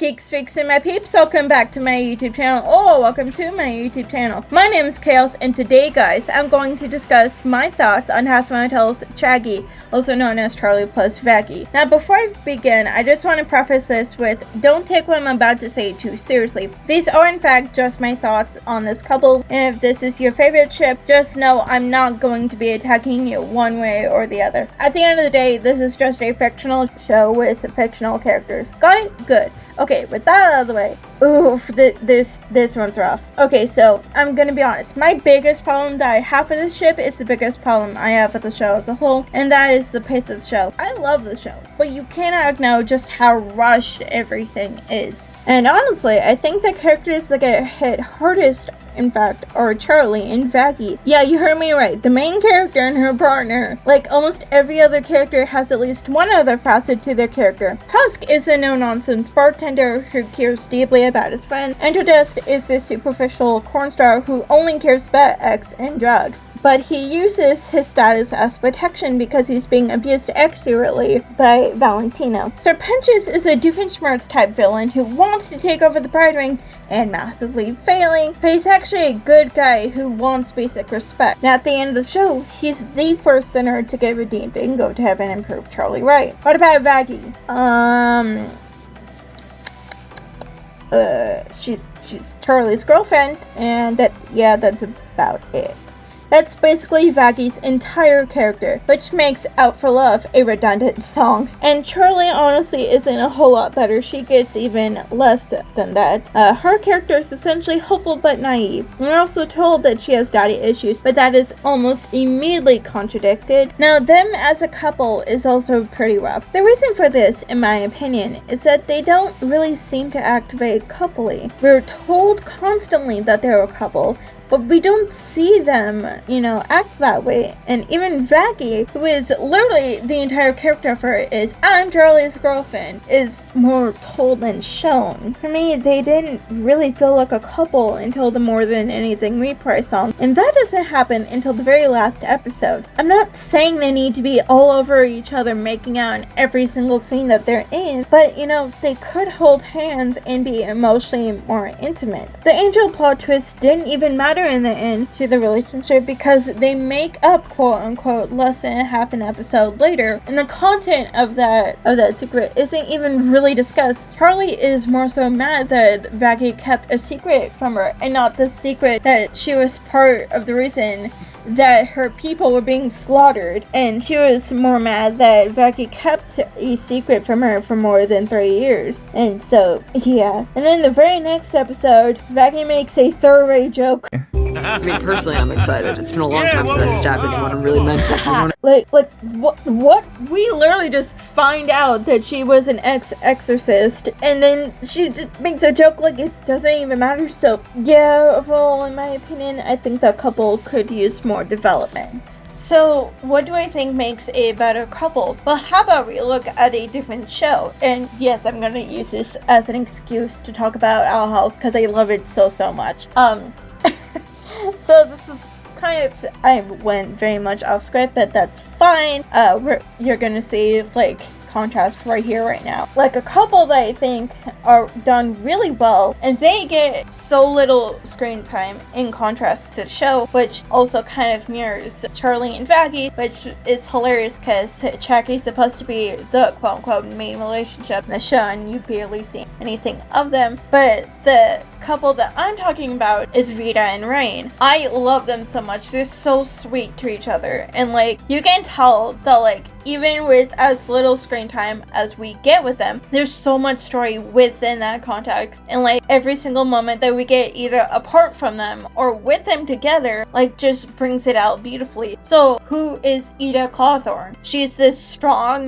geeks, freaks, and my peeps, welcome back to my YouTube channel, or welcome to my YouTube channel. My name is Chaos, and today, guys, I'm going to discuss my thoughts on Hazbin Chaggie, also known as Charlie plus Vaggie. Now, before I begin, I just want to preface this with, don't take what I'm about to say too seriously. These are, in fact, just my thoughts on this couple, and if this is your favorite ship, just know I'm not going to be attacking you one way or the other. At the end of the day, this is just a fictional show with fictional characters. Got it? Good. Okay, with that out of the way, oof, this one's rough. Okay, so I'm gonna be honest. My biggest problem that I have with this ship is the biggest problem I have with the show as a whole, and that is the pace of the show. I love the show, but you cannot know just how rushed everything is. And honestly, I think the characters that get hit hardest, in fact, are Charlie and Vaggie. Yeah, you heard me right. The main character and her partner. Like almost every other character has at least one other facet to their character. Husk is a no-nonsense bartender who cares deeply about his friend, and Todest is this superficial cornstar who only cares about X and drugs. But he uses his status as protection because he's being abused exteriorly by Valentino. Serpentius is a Doofenshmirtz type villain who wants to take over the Pride Ring and massively failing, but he's actually a good guy who wants basic respect. Now at the end of the show, he's the first sinner to get redeemed and go to heaven and prove Charlie right. What about Vaggie? She's Charlie's girlfriend, and that's about it. That's basically Vaggie's entire character, which makes Out for Love a redundant song. And Charlie honestly isn't a whole lot better. She gets even less than that. Her character is essentially hopeful but naive. We're also told that she has daddy issues, but that is almost immediately contradicted. Now, them as a couple is also pretty rough. The reason for this, in my opinion, is that they don't really seem to act very coupley. We're told constantly that they're a couple, but we don't see them, act that way. And even Vaggie, who is literally the entire character of her is, I'm Charlie's girlfriend, is more told than shown. For me, they didn't really feel like a couple until the More Than Anything reprise song. And that doesn't happen until the very last episode. I'm not saying they need to be all over each other making out in every single scene that they're in, but they could hold hands and be emotionally more intimate. The Angel plot twist didn't even matter in the end to the relationship because they make up quote unquote less than half an episode later, and the content of that secret isn't even really discussed. Charlie is more so mad that Vaggie kept a secret from her and not the secret that she was part of the reason that her people were being slaughtered, and she was more mad that Vaggie kept a secret from her for more than 3 years. And so, yeah. And then the very next episode, Vaggie makes a throwaway joke. I mean, personally, I'm excited. It's been a long time since I stabbed anyone and really meant it. Like, what? We literally just find out that she was an ex-exorcist, and then she just makes a joke like it doesn't even matter. So, yeah, overall, in my opinion, I think the couple could use more development. So, what do I think makes a better couple? Well, how about we look at a different show? And yes, I'm gonna use this as an excuse to talk about Owl House because I love it so much. So this is kind of, I went very much off script, but that's fine. You're gonna see contrast right here, right now. Like a couple that I think are done really well, and they get so little screen time in contrast to the show, which also kind of mirrors Charlie and Vaggie, which is hilarious because Chaggie's supposed to be the quote-unquote main relationship in the show, and you barely see anything of them. But the couple that I'm talking about is Rita and Rain. I love them so much. They're so sweet to each other, and you can tell that even with as little screen time as we get with them, there's so much story within that context, and every single moment that we get either apart from them or with them together just brings it out beautifully. So who is Ida Clawthorne? She's this strong,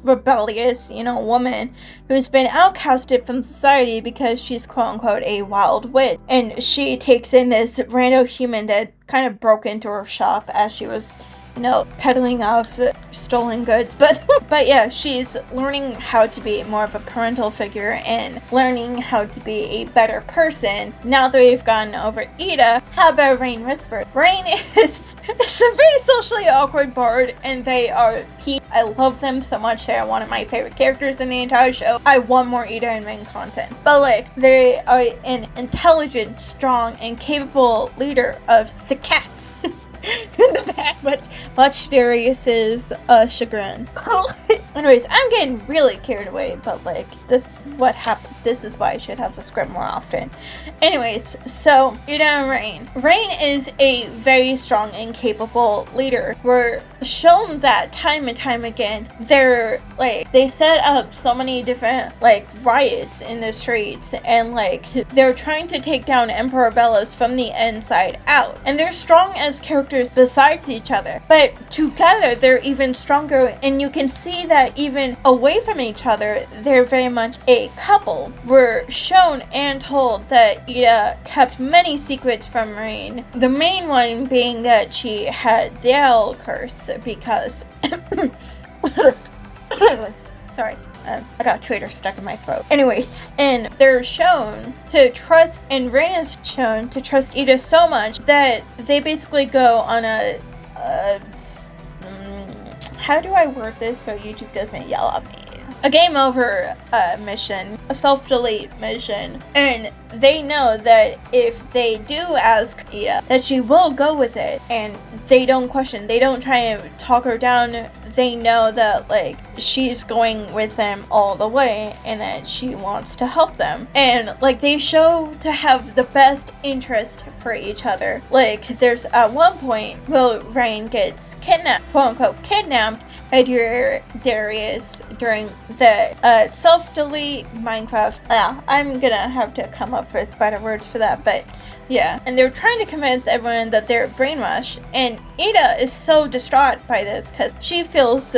rebellious, woman who's been outcasted from society because she's quote-unquote a wild witch, and she takes in this rando human that kind of broke into her shop as she was peddling off stolen goods, but yeah, she's learning how to be more of a parental figure and learning how to be a better person. Now that we've gotten over Ida, how about Rain Whisper? Rain is It's a very socially awkward part, and they are peak. I love them so much. They are one of my favorite characters in the entire show. I want more Ida and Rain content. But like, they are an intelligent, strong, and capable leader of the cats. In the back, much Darius's chagrin. Anyways, I'm getting really carried away, but like, this what happened. This is why I should have a script more often. Anyways, so Ida and Rain. Rain is a very strong and capable leader. We're shown that time and time again. They're like, they set up so many different like riots in the streets, and like they're trying to take down Emperor Bellos from the inside out. And they're strong as characters besides each other, but together they're even stronger, and you can see that even away from each other they're very much a couple. We're shown and told that Ida kept many secrets from Rain, the main one being that she had the L curse because sorry, I got a traitor stuck in my throat. Anyways, and they're shown to trust, and Rain is shown to trust Ida so much that they basically go on a how do I word this so YouTube doesn't yell at me? A game over mission, a self-delete mission, and they know that if they do ask Ida, that she will go with it, and they don't question, they don't try and talk her down. They know that like she's going with them all the way, and that she wants to help them, and like they show to have the best interest for each other. Like there's at one point where Rain gets kidnapped, quote unquote kidnapped, by Darius during the self-delete Minecraft. I'm gonna have to come up with better words for that, but yeah. And they're trying to convince everyone that they're brainwashed, and Ida is so distraught by this because she feels,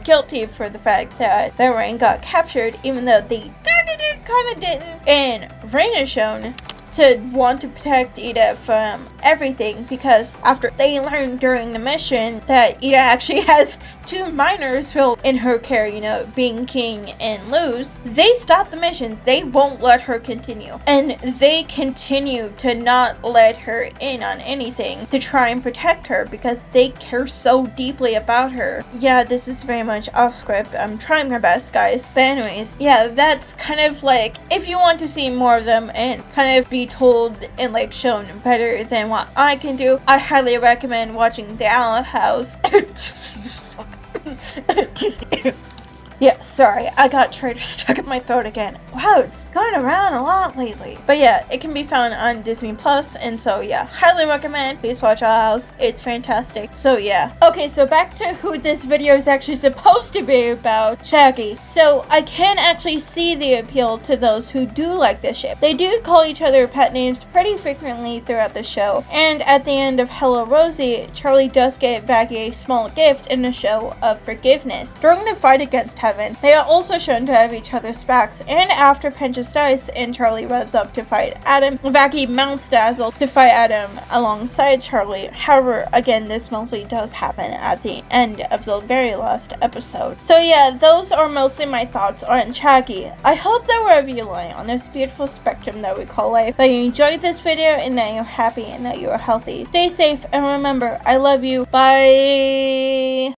guilty for the fact that Rain got captured, even though they kind of didn't. And Rain is shown to want to protect Ida from everything, because after they learned during the mission that Ida actually has 2 minors who in her care, being king and lose, they stop the mission. They won't let her continue, and they continue to not let her in on anything to try and protect her because they care so deeply about her. Yeah, this is very much off script. I'm trying my best, guys. But anyways, yeah, that's kind of like, if you want to see more of them and kind of be told and like shown better than what I can do, I highly recommend watching The Owl House. Yeah, sorry, I got traitor stuck in my throat again. Wow, it's going around a lot lately. But yeah, it can be found on Disney Plus, and so yeah, highly recommend. Please watch Owl House. It's fantastic. So yeah. Okay, so back to who this video is actually supposed to be about, Chaggie. So I can actually see the appeal to those who do like this ship. They do call each other pet names pretty frequently throughout the show, and at the end of Hello Rosie, Charlie does get Vaggie a small gift in a show of forgiveness. During the fight against Heaven, they are also shown to have each other's backs, and after Penchas dies and Charlie revs up to fight Adam, Vaggie mounts Dazzle to fight Adam alongside Charlie. However, again, this mostly does happen at the end of the very last episode. So yeah, those are mostly my thoughts on Chaggie. I hope that wherever you lie on this beautiful spectrum that we call life, that you enjoyed this video and that you're happy and that you are healthy. Stay safe, and remember, I love you. Bye!